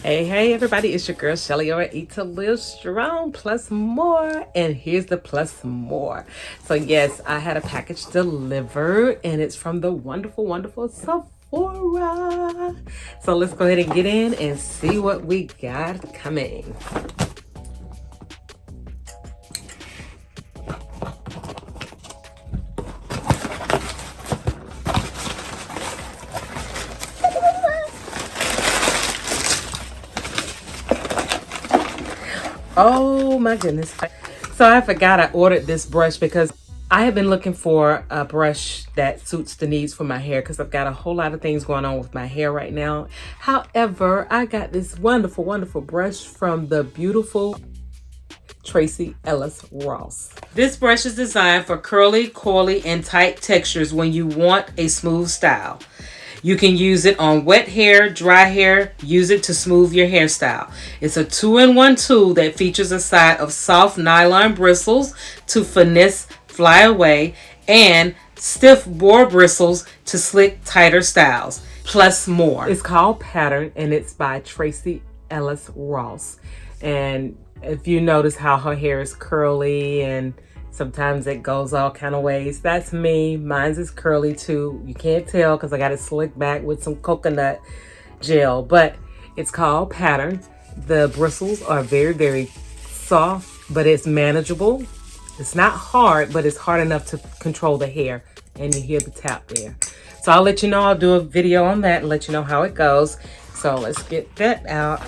Hey everybody, it's your girl Shelly over at Eat to Live Strong Plus More, and here's the plus more. So yes, I had a package delivered and it's from the wonderful Sephora. So let's go ahead and get in and see what we got coming. Oh my goodness. So I forgot I ordered this brush because I have been looking for a brush that suits the needs for my hair because I've got a whole lot of things going on with my hair right now. However, I got this wonderful brush from the beautiful Tracey Ellis Ross. This brush is designed for curly, coily, and tight textures when you want a smooth style. You can use it on wet hair, dry hair, use it to smooth your hairstyle. It's a 2-in-1 tool that features a side of soft nylon bristles to finesse fly away and stiff boar bristles to slick tighter styles, plus more. It's called Pattern and it's by Tracey Ellis Ross. And if you notice how her hair is curly and sometimes it goes all kind of ways, that's me. Mine's is curly too. You can't tell because I got it slicked back with some coconut gel, but it's called Pattern. The bristles are very soft, but it's manageable. It's not hard, but it's hard enough to control the hair, and you hear the tap there. So I'll let you know. I'll do a video on that and let you know how it goes. So let's get that out.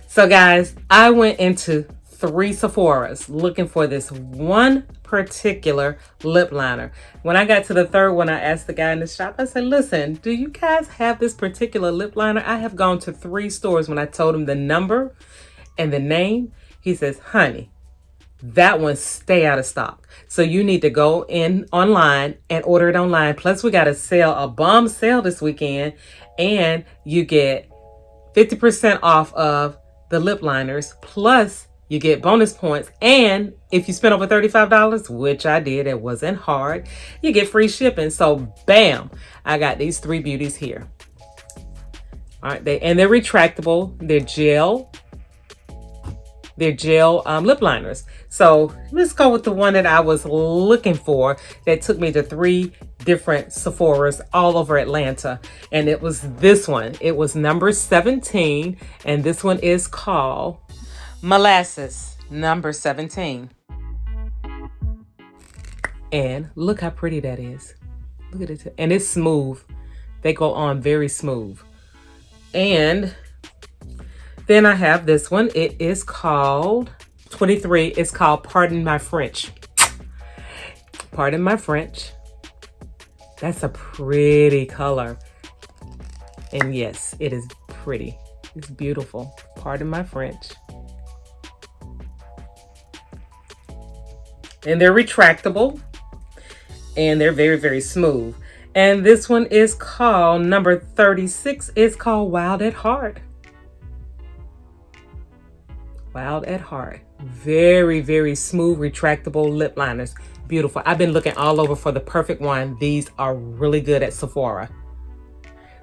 So guys, I went into 3 Sephoras looking for this one particular lip liner. When I got to the third one, I asked the guy in the shop, I said, listen, do you guys have this particular lip liner? I have gone to 3 stores. When I told him the number and the name, he says, honey, that one stay out of stock. So you need to go in online and order it online. Plus we got a bomb sale this weekend, and you get 50% off of the lip liners, plus you get bonus points, and if you spend over $35, which I did, it wasn't hard, you get free shipping. So bam, I got these 3 beauties here. All right, they're retractable. They're gel lip liners. So let's go with the one that I was looking for that took me to 3 different Sephoras all over Atlanta, and it was this one. It was number 17, and this one is called Molasses number 17. And look how pretty that is. Look at it. And it's smooth. They go on very smooth. And then I have this one. It is called 23. It's called Pardon My French. Pardon My French. That's a pretty color. And yes, it is pretty. It's beautiful. Pardon my French. And they're retractable, and they're very smooth. And this one is called number 36. It's called Wild at Heart. Wild at Heart. Very smooth retractable lip liners. Beautiful. I've been looking all over for the perfect one. These are really good at Sephora.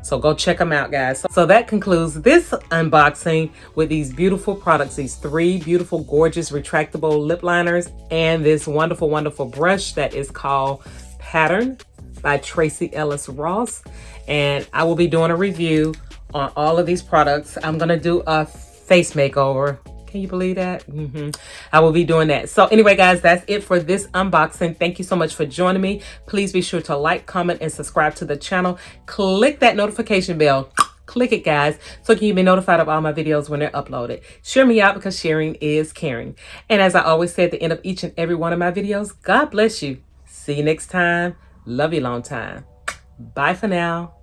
So go check them out, guys. So that concludes this unboxing with these beautiful products, these 3 beautiful, gorgeous, retractable lip liners, and this wonderful brush that is called Pattern by Tracey Ellis Ross. And I will be doing a review on all of these products. I'm going to do a face makeover. Can you believe that? I will be doing that. So anyway, guys, that's it for this unboxing. Thank you so much for joining me. Please be sure to like, comment, and subscribe to the channel. Click that notification bell. Click it, guys, so you can be notified of all my videos when they're uploaded. Share me out because sharing is caring. And as I always say at the end of each and every one of my videos, God bless you. See you next time. Love you long time. Bye for now.